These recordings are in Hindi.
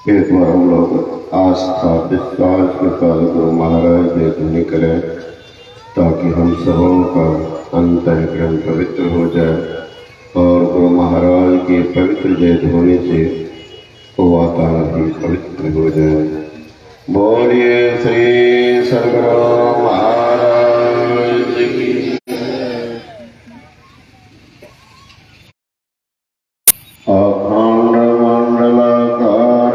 एक बार हम लोग आस्था विश्वास के साथ गुरु महाराज की ध्वनि करें ताकि हम सबों का अंतःकरण पवित्र हो जाए और गुरु महाराज की पवित्र जय ध्वनि से वातावरण भी पवित्र हो जाए। बोलिए श्री सद्गुरु महाराज की। अखंड मंडलाकारं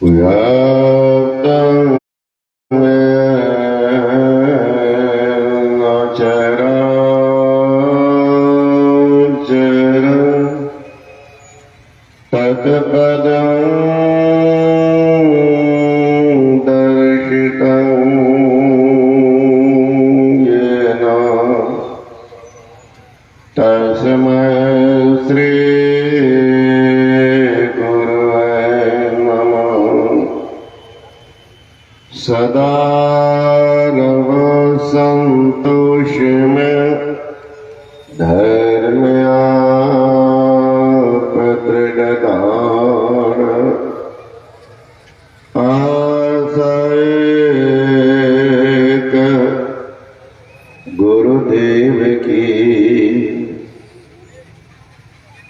व्याप्तं येन चराचरं तत्पदं दर्शितं येन तस्मै श्री गुरुवे नमः। सदा रव संतोष में धर्म दृढ़ता आशा गुरुदेव की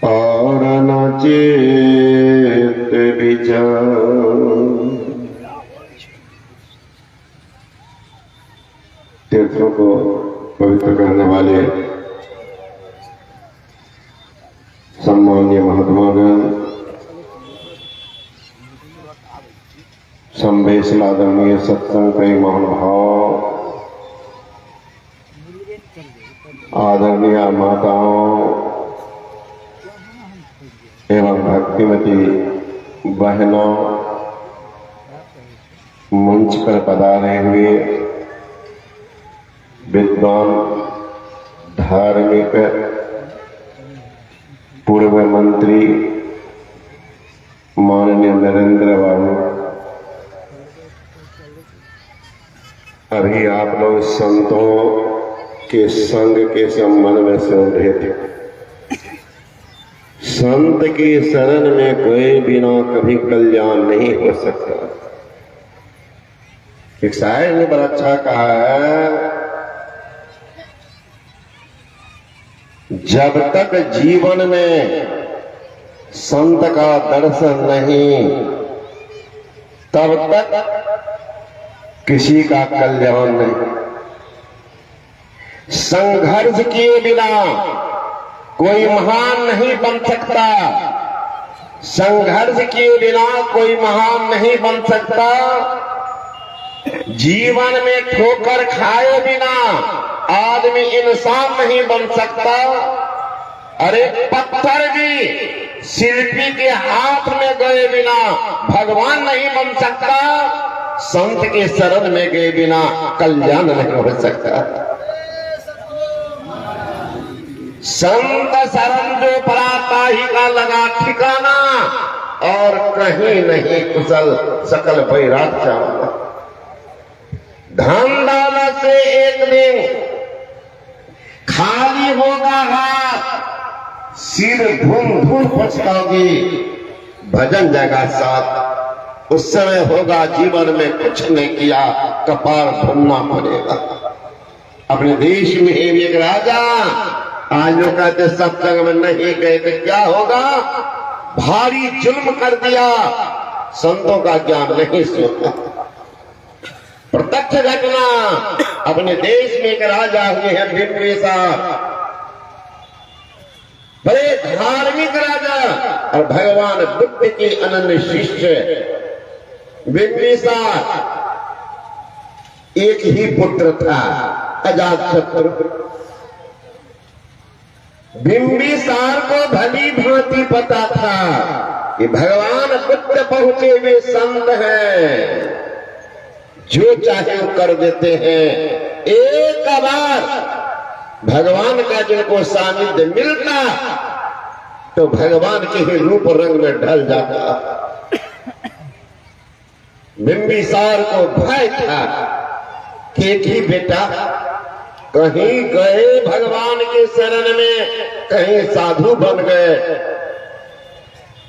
और न चेत विचार। तीर्थों को पवित्र करने वाले सम्मानीय महात्मागण, संवेश आदरणीय सत्संग के महानुभाव, आदरणीय माताओं एवं भक्तिमती बहनों, मंच पर पधारे हुए विद्वान, धार्मिक, पूर्व मंत्री माननीय नरेंद्र बाबू, अभी आप लोग संतों के संग के संबंध में सुन रहे थे। संत की शरण में कोई बिना कभी कल्याण नहीं हो सकता। एक शायर ने बड़ा अच्छा कहा है, जब तक जीवन में संत का दर्शन नहीं तब तक किसी का कल्याण नहीं। संघर्ष किए बिना कोई महान नहीं बन सकता। संघर्ष किए बिना कोई महान नहीं बन सकता। जीवन में ठोकर खाए बिना आदमी इंसान नहीं बन सकता। अरे पत्थर भी शिल्पी के हाथ में गए बिना भगवान नहीं बन सकता। संत के शरण में गए बिना कल्याण नहीं हो सकता। संत शरण जो पराता ही का लगा ठिकाना और कहीं नहीं कुशल सकल बैराग चावला। धन दौलत से एक दिन खाली होगा हाथ, सिर धुन धुन पछताओगी, भजन जाएगा साथ। उस समय होगा जीवन में कुछ नहीं किया, कपार भरना पड़ेगा। अपने देश में एक राजा, आज लोग कहते सत्संग में नहीं गए तो क्या होगा, भारी जुल्म कर दिया, संतों का ज्ञान नहीं सुना। प्रत्यक्ष घटना, अपने देश में एक राजा हुए हैं बिंबिसार, बड़े धार्मिक राजा और भगवान बुद्ध के अनन्य शिष्य बिंबिसार। एक ही पुत्र था, अजातशत्रु। बिंबिसार को भली भांति पता था कि भगवान बुद्ध पहुंचे हुए संत हैं, जो चाहे वो कर देते हैं। एक बार भगवान का जिनको सानिध्य मिलता तो भगवान के ही रूप रंग में ढल जाता। बिंबिसार को भय था कि एक ही बेटा, कहीं गए भगवान के शरण में, कहीं साधु बन गए।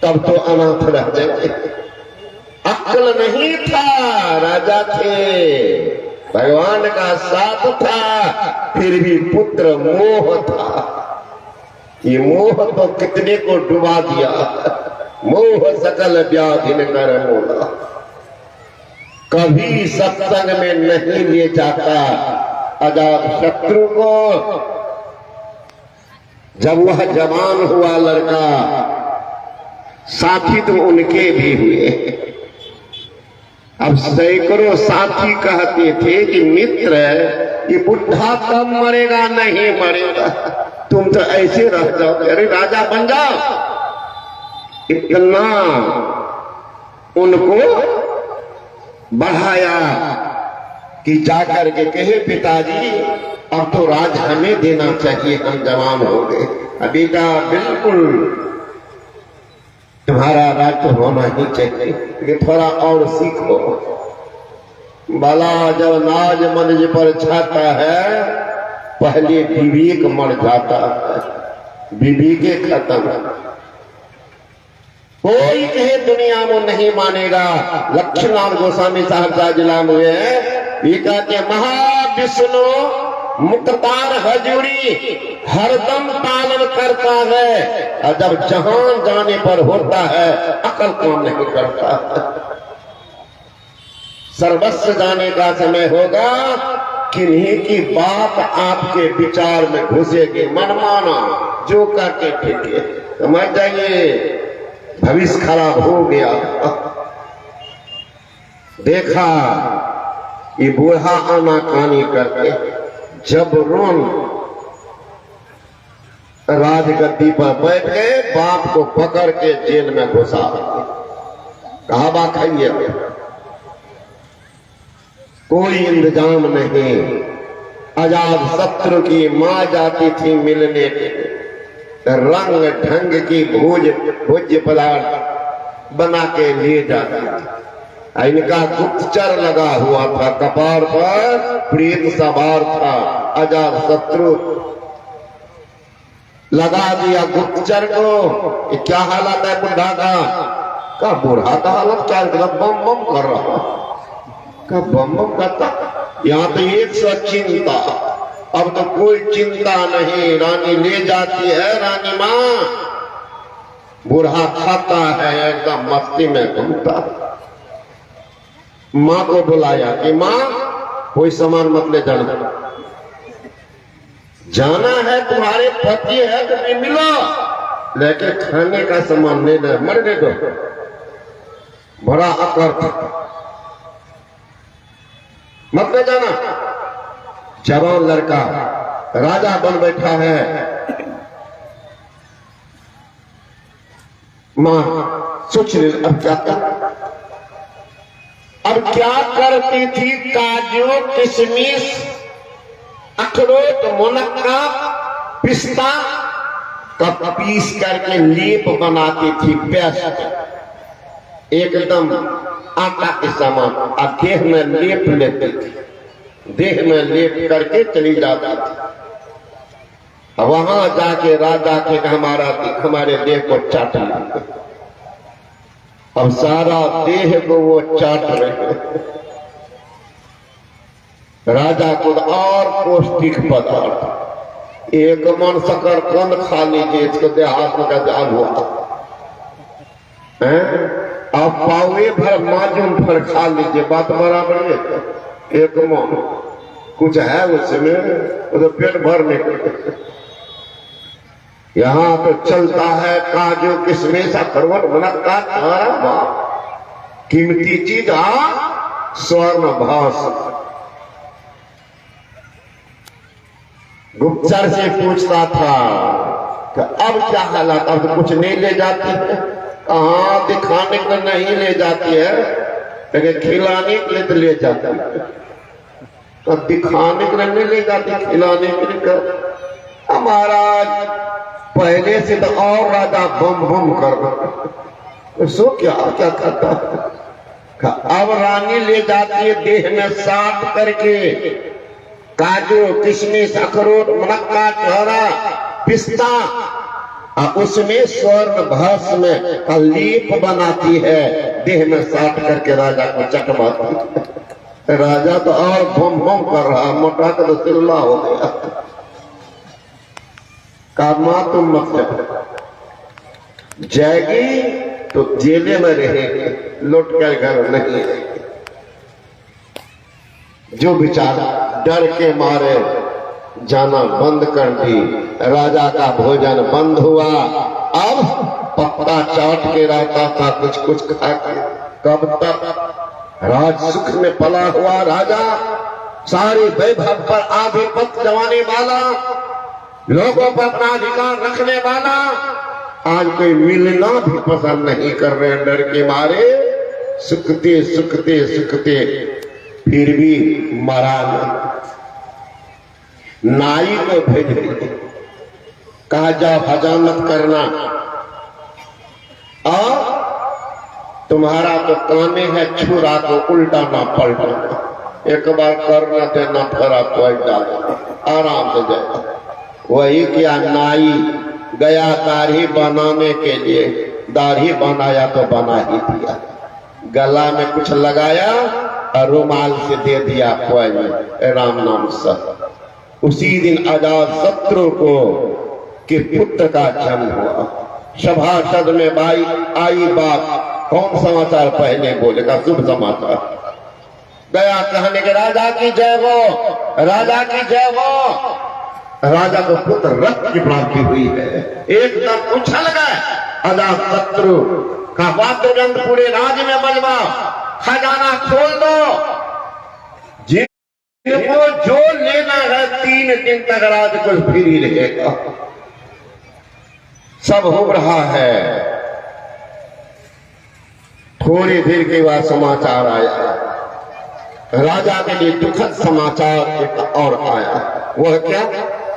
तब तो अनाथ रह जाएंगे। अक्ल नहीं था, राजा थे, भगवान का साथ था, फिर भी पुत्र मोह था। ये मोह तो कितने को डुबा दिया। मोह सकल व्याधि न कर मोला, कभी सत्संग में नहीं ले जाता अजात शत्रु को। जब वह जवान हुआ लड़का, साथी तो उनके भी हुए। अब सैकड़ों साथी कहते थे कि मित्र ये बुढ़ा कब मरेगा, नहीं मरेगा, तुम तो ऐसे रह जाओ, अरे राजा बन जाओ। इतना उनको बढ़ाया कि जाकर के कहे पिताजी अब तो राज हमें देना चाहिए, हम जवान हो गए। बेटा बिल्कुल तुम्हारा राज तो होना ही चाहिए, कि थोड़ा और सीखो। बाला जब नाज मनज पर छाता है, पहले विवेक मर जाता है, विवेके खत्म। कोई कहे दुनिया में नहीं मानेगा। लक्ष्मण गोस्वामी साहब जिला में ये कहते महाविष्णु मुक्तार हजूरी हरदम पालन करता है, और जब जहान जाने पर होता है अकल काम नहीं करता। सर्वस्व जाने का समय होगा, किन्हीं की बात आपके विचार में घुसेगी, मनमाना जो करके ठीक है, समझ जाइए भविष्य खराब हो गया। देखा ये बूढ़ा आनाकानी करके जब रोन राजगद्दी पर बैठ गए, बाप को पकड़ के जेल में घुसा, कहा बा खाइए, कोई इंतजाम नहीं। अजात शत्रु की मां जाती थी मिलने के, रंग ढंग की भोज्य पदार्थ बना के लिए जाती थी। इनका गुप्तचर लगा हुआ था, कपार पर प्रेत सवार था। अजात शत्रु लगा दिया गुप्तचर को। ये क्या हालत है बुढ़ा का बूढ़ा का हालत क्या, बम बम कर रहा का बम बम करता। यहाँ तो एक सौ चिंता, अब तो कोई चिंता नहीं। रानी ले जाती है, रानी माँ, बूढ़ा खाता है, एकदम मस्ती में घूमता। माँ को बुलाया कि माँ कोई सामान मत ले जाना, जाना है तुम्हारे पति है तो नहीं मिलो, लेकिन खाने का सामान नहीं ले, मरने दो। बड़ा अकर्थ, मत ले जाना। जवान लड़का राजा बन बैठा है, मां सोच रही अब क्या कर। अब क्या करती थी, काजू किशमिश अखरोट मुनक्का पिस्ता का पीस करके लेप बनाती थी, पेस्ट एकदम आटा के समान, और देह में लेप लेती थी, देह में लेप करके चली जाती थी। वहां जाके राजा के हमारे देह को चाट लिया। अब सारा देह को वो चाट रहे। राजा को और पौष्टिक पदार्थ, एक मन शक्कर कंद खा लीजिए, इसको देहात में का जाग हुआ। आप पावे भर माजून भर खा लीजिए, बात बराबर है। एक मन कुछ है उसमें, तो पेट भरने के। यहाँ तो चलता है काजू किशमिश अखरोट मुनक्का, कीमती चीज स्वर्ण भाष। गुप्तचर से पूछता था कि अब क्या हालत, अब तो कुछ नहीं ले जाती है। कहाँ दिखाने को नहीं ले जाती है, लेकिन खिलाने के लिए तो ले जाती है। तो दिखाने के लिए नहीं ले जाती, खिलाने के लिए। हमारा पहले से तो और राजा बम बम कर सो क्या करता है। अब रानी ले जाती है देह में साट करके काजू किशमिश अखरोट मुनक्का छोरा पिस्ता, उसमें स्वर्ण भस्म का लीप बनाती है, देह में साट करके राजा को चटवाती है। राजा तो और भम भम कर रहा, मोटा कर सिल्ला हो गया। कहा तुम मत जाएगी तो जेले में रहेगी, लौट कर घर नहीं आएगी। जो बेचारा डर के मारे जाना बंद कर दी, राजा का भोजन बंद हुआ। अब पत्ता चाट के रहता था, कुछ कुछ खा के। कब तक राज सुख में पला हुआ राजा, सारी वैभव पर आधिपत्य जमाने वाला, लोगों पर अपना अधिकार रखने वाला, आज कोई मिलना भी पसंद नहीं कर रहे, डर के मारे सुखते सुखते सुखते फिर भी मरा नहीं। नाई को भेज दी, कहा जाओ हजामत करना, और तुम्हारा तो काम है छुरा को उल्टा ना पलटाना, एक बार करना देना फरा पलट डालना, आराम से जाएगा। वही क्या, नाई गया दाढ़ी बनाने के लिए, दाढ़ी बनाया तो बना ही दिया, गला में कुछ लगाया और रुमाल से दे दिया राम नाम सर। उसी दिन अजात शत्रु को के पुत्र का जन्म हुआ। सभासद में भाई आई बात, कौन समाचार पहले बोलेगा? शुभ समाचार। गया कहने के राजा की जय हो, राजा की जय हो। राजा को पुत्र रक्त की प्राप्ति हुई है। एकदम उछल गए अजात शत्रु का वाद्य यंत्र पूरे राज्य में बजवा, खजाना खोल दो, जिनको जो लेना है 3 दिन तक राज को फिर ही रहेगा। सब हो रहा है। थोड़ी देर के बाद समाचार आया, राजा के लिए दुखद समाचार एक और आया। वह क्या?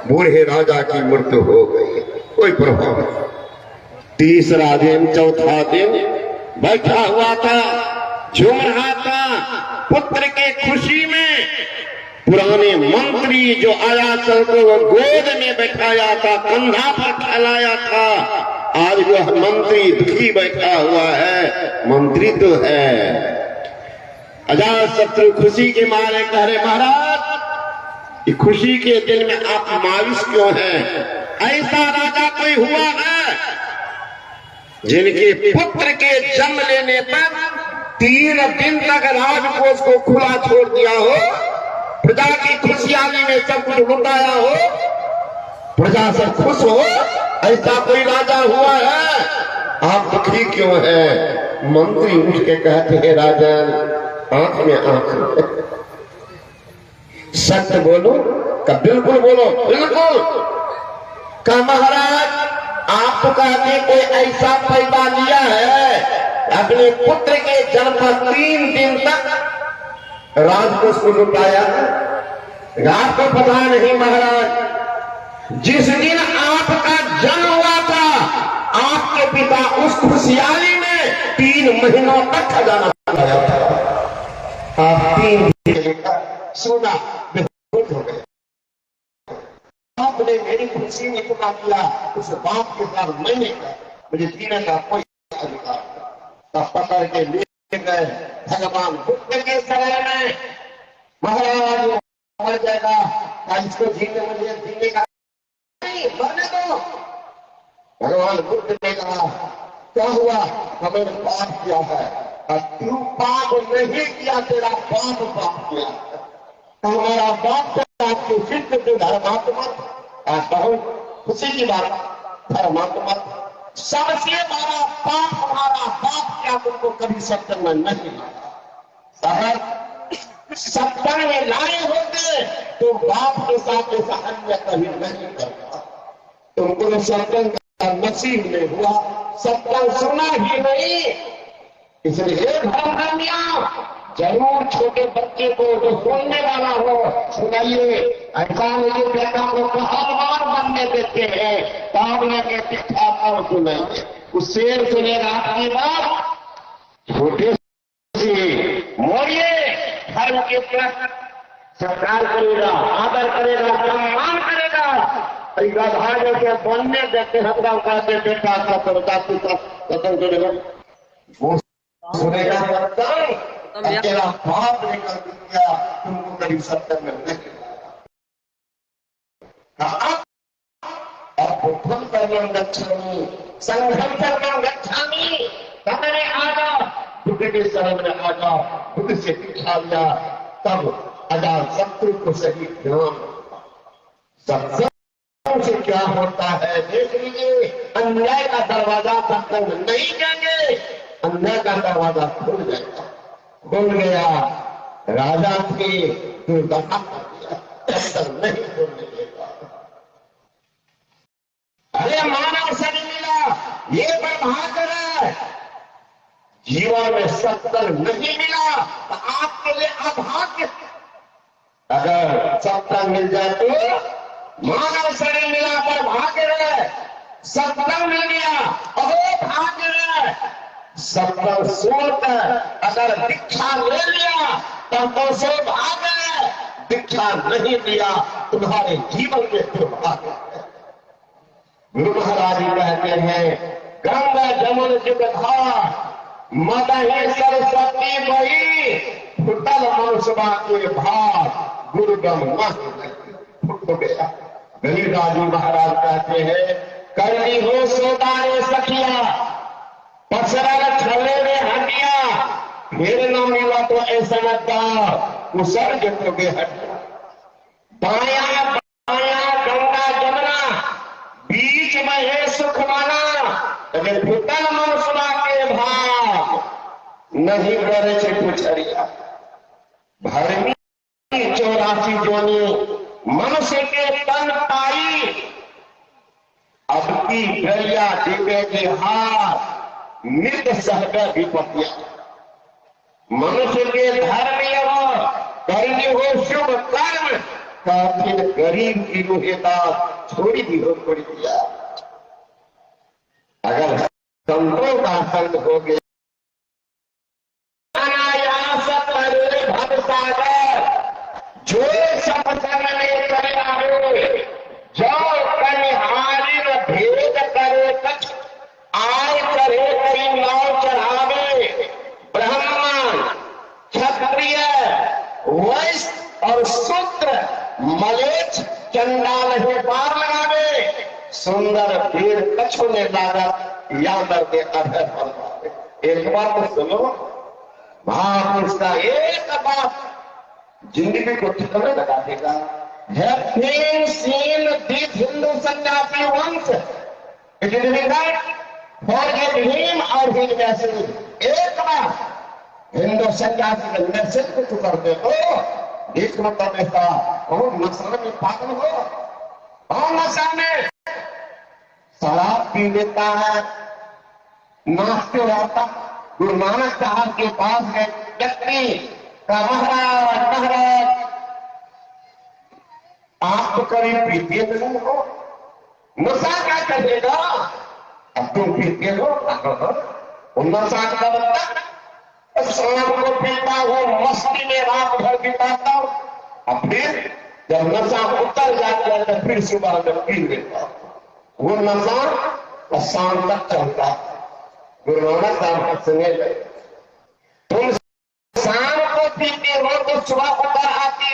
बूढ़े राजा की मृत्यु हो गई। कोई प्रभाव नहीं। तीसरा दिन, चौथा दिन बैठा हुआ था, झूम रहा था पुत्र के खुशी में। पुराने मंत्री जो आया चल को गोद में बैठाया था, कंधा पर ठहराया था, आज वह मंत्री दुखी बैठा हुआ है। मंत्री तो है। अजात शत्रु खुशी के मारे कह रहे, महाराज खुशी के दिन में आप मायूस क्यों हैं? ऐसा राजा कोई हुआ है जिनके पुत्र के जन्म लेने पर 3 दिन तक राजकोष को खुला छोड़ दिया हो, प्रजा की खुशहाली में सब कुछ लुटाया हो, प्रजा से खुश हो, ऐसा कोई राजा हुआ है? आप दुखी क्यों हैं? मंत्री उठ के कहते हैं, राजन आंख में आंख, सत्य बोलो का बिल्कुल बोलो, बिल्कुल का महाराज आपका ने कोई ऐसा पैदा लिया है अपने पुत्र के जन्म पर 3 दिन तक राजकोष को लुटाया? आपको पता नहीं महाराज, जिस दिन आपका जन्म हुआ था आपके पिता उस खुशहाली में 3 महीनों तक खजाना लगाया था। आप 3 दिन सोना बेहोश हो गए। आपने मेरी खुशी में इतना किया, उस बाप के साथ मैंने किया, मुझे जीने का कोई अधिकार नहीं। पकड़ के ले गए भगवान बुद्ध के शरण में। महाराज मर जाएगा, इसको जीने का नहीं, मरने दो। भगवान बुद्ध ने कहा, क्या हुआ? हमें पाप किया है। तू पाप नहीं किया, तेरा बाप पाप किया। हमारा बाप आपको सिद्ध जो धर्मात्मा, बहुत खुशी की बात, धर्मात्मा सबसे बड़ा पाप हमारा बाप क्या तुमको कभी सत्संग में नहीं लाया। सत्संग में लाए होते तो बाप के साथ ऐसा अन्य कभी नहीं करता। तुमको सत्संग का नसीब नहीं हुआ, सत्संग सुना ही नहीं। इसलिए धर्मनिया जरूर छोटे बच्चे को जो सुनने वाला हो सुनाइए। ऐसा नहीं बेटा को पहलवान बनने देते हैं, तावले के पिछा और सुनाइए। उस शेर सुनेगा आपकी बात, छोटे से मोड़िए, धर्म के प्रति सत्कार करेगा, आदर करेगा, सम्मान करेगा, गधा जैसे बनने देते हैं हम कहते बेटा वो सुनेगा तेरा बाप लेकर दिया तुमको करीब 70 में नहीं अब बुद्धम कर्मं गच्छामि संघम कर्मं गच्छामि सामने आ जाओ बुद्ध के शरण में आ जाओ बुद्ध से दिखा लिया तब अजात शत्रु को सही ध्यान सत्संग से क्या होता है देख लीजिए। अन्याय का दरवाजा सत्संग नहीं जाएंगे, अन्याय का दरवाजा खुल जाएगा। खुल गया राजा थे दुर्दशा कर दिया, सत्संग नहीं खुलने देगा। अरे मानव शरीर मिला ये बर्बाद है, जीवन में सत्संग नहीं मिला तो आपके लिए अभाग्य। अगर सत्संग मिल जाए तो मानव शरीर मिला पर भाग्य है, सत्संग मिल गया अहो भाग्य है। सत्संग सुनकर अगर दीक्षा ले लिया तब तो सौभाग्य है, दीक्षा नहीं लिया तुम्हारे जीवन में दुर्भाग्य है। गुरु महाराज जी कहते हैं गंगा जमुन जगधार मदही सरस्वती बही फुटल मनुष्यवा के भाग गुरुगम फुट गया। गरीबदास जी महाराज कहते हैं करनी हो सोदारे सखिया पसरा छले में हटिया फिर न मिला तो ऐसा लगता कुशल जो के हटिया। बाया बाया गंगा जमुना बीच में है सुख माना फुटल मनुष्यवा के भाग नहीं करे छे पुछरिया। भरमी 84 जोनी मनुष्य के तन पाई अब की गलिया दिवे के हाथ मृत सहगा विपत्तिया। मनुष्य के धर्म एवं करनी हो शुभ कर्म काफिर गरीब की रुहेता छोड़ी भी हो छोड़ी दिया। अगर संतों का संग हो गया भव सागर जो सत्संग में करे आवे जो कनिहारी न भेद करे कछ आय करे कई नाव चढ़ावे। ब्राह्मण क्षत्रिय वैश्य और शूद्र मलेच्छ चंडाल है पार लगावे। सुंदर भीड़ कछु ने लागत यादव के अधर पर। एक बार तो सुनो महापुरुष का एक बात जिंदगी को ठिकाने लगा देगा। Having seen this Hindu sannyasi once, it is that forget him or his message. एक बार हिंदू सन्यासी का मैसेज को कर दे तो देख मतलब ऐसा और नशा में पागल हो और नशा में शराब पी लेता है नाचते रहता। गुरु नानक साहब के पास गए व्यक्ति का महाराज आप तो कभी पीते नहीं हो, नशा क्या करेगा। अब तुम पीते हो नशा करता शाम को पीता हूं मस्ती में रात भर बिताता हूं। अब फिर जब नशा उतर जाता है तो फिर सुबह में पी लेता वो नशा शाम तक चलता। गुरु नानक साहब सुने गए तुम शाम को पीते हो तो सुबह उतर आती,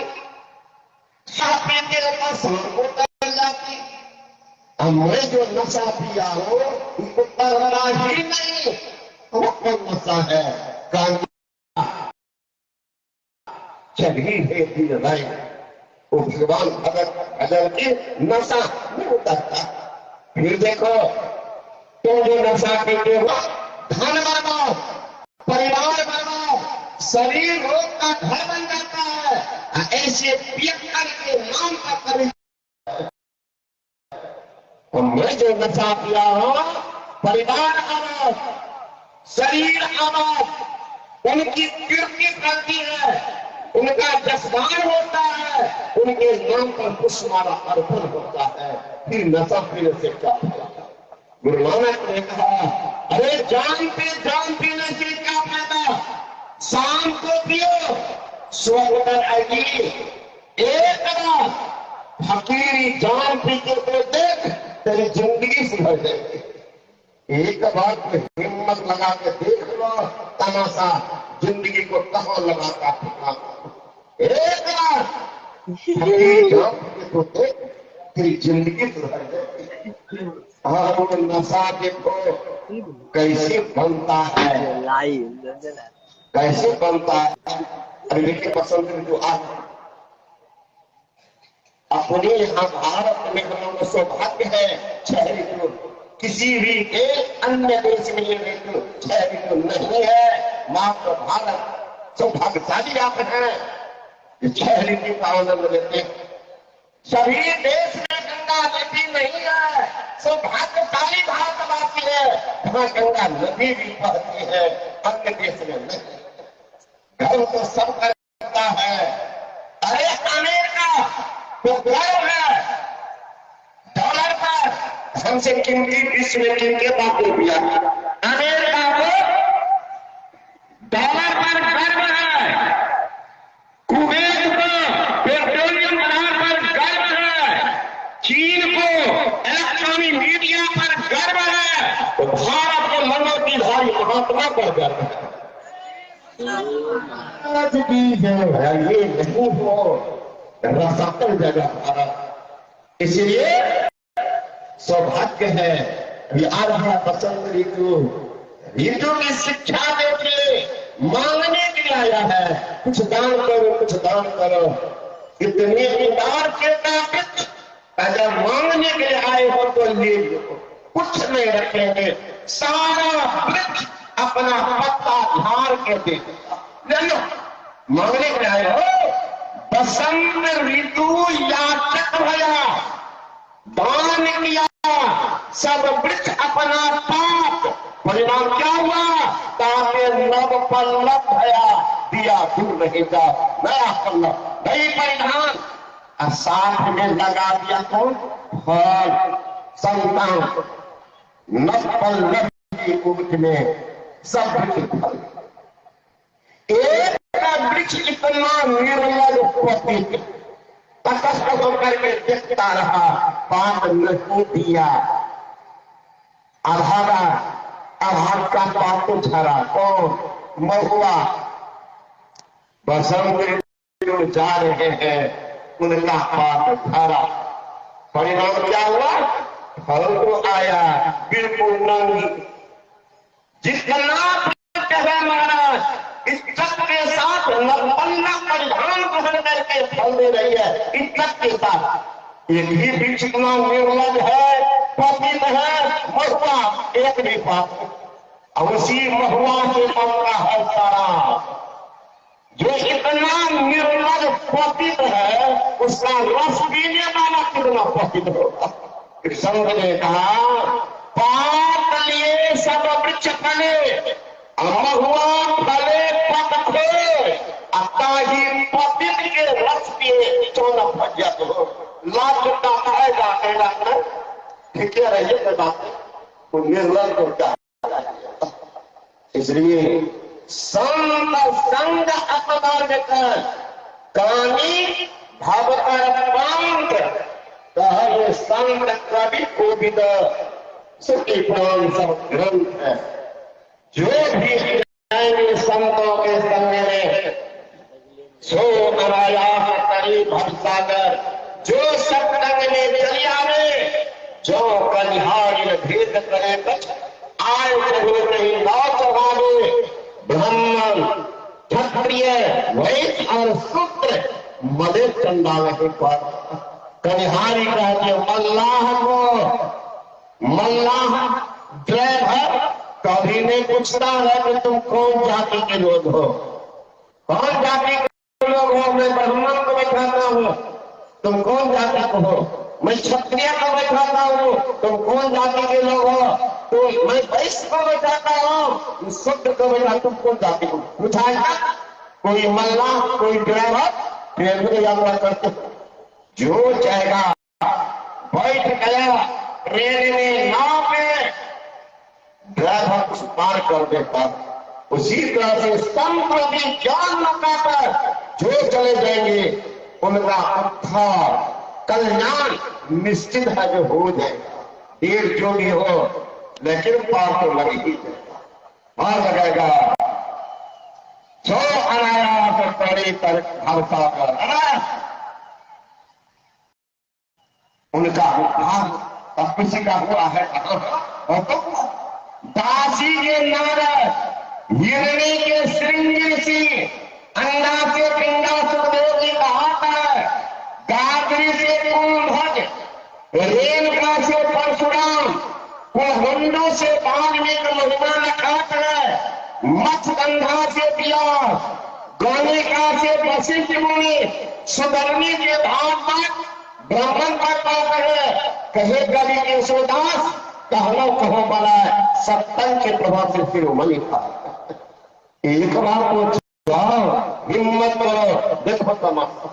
सुबह पीते हो तो शाम को उतर जाती। अब मैं जो नशा पिया हो उतरना ही नहीं वो कौन नशा है। चढ़ी है वो भगवान भगत भजन की नशा नहीं उतरता। फिर देखो तुम जो नशा पीते हो धन बनाओ परिवार बनाओ शरीर रोग का घर बन जाता है। ऐसे पियक्कर के नाम का करें तो मैं जो नशा पिया हो परिवार आबाद शरीर आबाद उनकी कीर्ति करती है उनका जसगान होता है उनके नाम पर पुष्पमाला अर्पण होता है। फिर नशा पीने से क्या फायदा। गुरु नानक ने कहा अरे जान पीने से क्या फायदा। शाम को पियो सुबह उतर आएगी। एक बार फकीरी जान पी के तो देख, तेरी जिंदगी सुधर जाएगी। एक बार तो हिम्मत लगा के देख लो तमाशा, जिंदगी को कहाँ लगाता फिरना। एक बार फकीरी जान पी के तो देख, तेरी जिंदगी सुधर जाएगी। और वो नशा देखो कैसे बनता है, कैसे बनता है। अरे देखिए पसंद जो आज अपने यहाँ भारत में हम लोग सौभाग्य है, शहरी को किसी भी एक अन्य देश में ये शहरी को नहीं है। मात्र भारत सौभाग्यशाली आप हैं, शहरी की आनंद लेते। सभी देश में गंगा नदी नहीं है, सौभाग्यशाली भारतवासी है जहाँ गंगा नदी भी बहती है, अन्य देश में नहीं। गर्व तो सब करता है। अरे अमेरिका तो गर्व है डॉलर पर, हमसे कीमती विश्व में किनके बात रुपया। अमेरिका को डॉलर पर गर्व है, कुवैत को पेट्रोलियम पदार्थ पर गर्व है, चीन को इलेक्ट्रॉनिक मीडिया पर गर्व है, तो भारत को मनोधिधारी महात्मा पर गर्व है। आज भी जो है ये नहीं हो रसातल जगह भारत, इसलिए सौभाग्य है। ये आ रहा बसंत ऋतु, ऋतु की शिक्षा देके मांगने के लिए आया है, कुछ दान करो, कुछ दान करो। इतने उदार के ताकत अगर मांगने के लिए आए हो तो ले लो, कुछ नहीं रखेंगे, सारा वृक्ष अपना पत्ता झाड़ के दे ले लो। मांगने के लिए आए हो, बसंत ऋतु याचक भया, दान किया, सब वृक्ष अपना पाप, परिणाम क्या हुआ, ताके नव पल्लव भया, दिया दूर रहेगा नया पल्लव, नई परिधान। साथ में लगा दिया कौन, फल, संतान, नव पल्लव की उठ में सब फल। एक वृक्ष इतना निर्मल पतित तटस्थ होकर के देखता रहा, पाप नहीं दिया, आधार का पाप तो झरा। कौन, महुआ। बसंत ऋतु जा रहे हैं, उनका पाप झरा, परिणाम क्या हुआ, फल तो आया बिल्कुल नहीं। जितना कहे महाराज इज्जत के साथ नवपन्ना परिधान ग्रहण करके फल दे रही है, इज्जत के साथ। एक ही वृक्ष इतना निर्लज है, पतित है, महुआ, एक भी पाप। और उसी महुआ से बनता है सारा। जो इतना निर्लज पतित है, उसका रस पीने वाला कितना पतित होगा। संत ने कहा, पाप लिए सब वृक्ष फले, महुआ फले पत थे, अताही पतित के रस पिए चौन भजत हो। लाभ का आएगा कहना ठीक है, रहिए कोई बात नहीं, निर्लज होता। इसलिए संत संग अपमान कर कानी भावकर पांत, कहे संत कवि कोविद सुखी प्राण सब ग्रंथ है। जो भी संतों के संग में सो नारायण करी भवसागर, जो सत्संग में चली आवे, जो कलिहारी भेद करे कछ आय कहो नहीं नाव चढ़ावे। ब्राह्मण, क्षत्रिय, वैश्य और शूद्र मदे चंडावे पर कलिहारी कहते मल्लाह को। मल्लाह ड्राइवर कभी नहीं पूछता है कि तुम कौन जाति के लोग हो, कौन जाति के लोग हो। मैं ब्राह्मण को बैठाता हूँ, तुम कौन जाति को हो। मैं क्षत्रिय को बैठाता हूँ, तुम कौन जाति के लोग हो। तो मैं वैश्य को बैठाता हूँ, शूद्र को बैठा, तुम कौन जाति को। पूछाएगा कोई मल्लाह, कोई ड्राइवर, ट्रेन यात्रा करते जो जाएगा बैठ गया ट्रेन में, नाव में, ड्राइवर कुछ पार कर देता। उसी तरह से संत भी जान लगाकर जो चले जाएंगे, उनका उद्धार कल्याण निश्चित है जो हो जाएगा। देर जो भी हो लेकिन पार तो लग ही जाएगा, पार लगेगा। जो अनायास पड़ी तर भरसा कर उनका भाग अब किसी का हुआ है और तो दासी के नारद हिरणी के श्रृंगी सी अंडा से पिंडा सुखदेव जी कहा है, गायत्री से कुंभज, रेणुका से परशुराम, कुलहंडू से वाल्मीकि महिमा नखात है, मत्स्यगंधा से व्यास, गौनिका से वशिष्ठ मुनि, सुधर्मी के भागवत ब्राह्मण का कहे कहे गली के सोदास कहलो कहो बला सत्तन के प्रभाव से शिरोमणि था। एक बार तो जाओ, हिम्मत करो, देखो तमाशा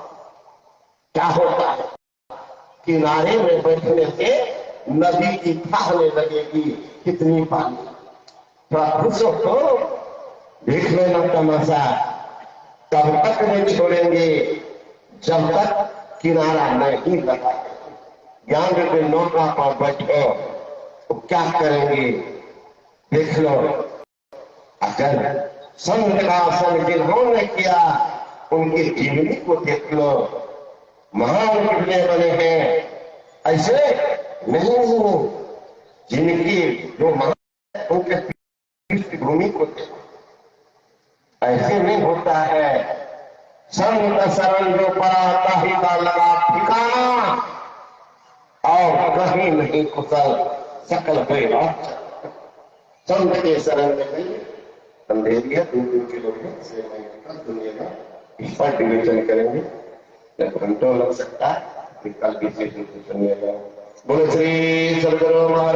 क्या होता है। किनारे में बैठने से नदी की थाहने लगेगी, कितनी पानी। थोड़ा खुश हो, देख लेना तमाशा। तब तक नहीं छोड़ेंगे जब तक किनारा नहीं लगा। ज्ञान के नौका पर बैठो तो क्या करेंगे देख लो। अगर संत का संग जिन्होंने किया उनकी जीवनी को देख लो, महान कितने बने हैं। ऐसे नहीं जिनकी जो महान उनके पृष्ठभूमि को देखो, ऐसे नहीं होता है। संत शरण जो पराता ही का लगा ठिकाना और कहीं नहीं कुशल सकल हुए। संत के शरण में नहीं अंधेरिया 2-2 किलोमीटर से दुनिया इस पर डिवीजन करेंगे, घंटों लग सकता है। कल भी से सुनिएगा। बोलो श्री सदगुरु महाराज।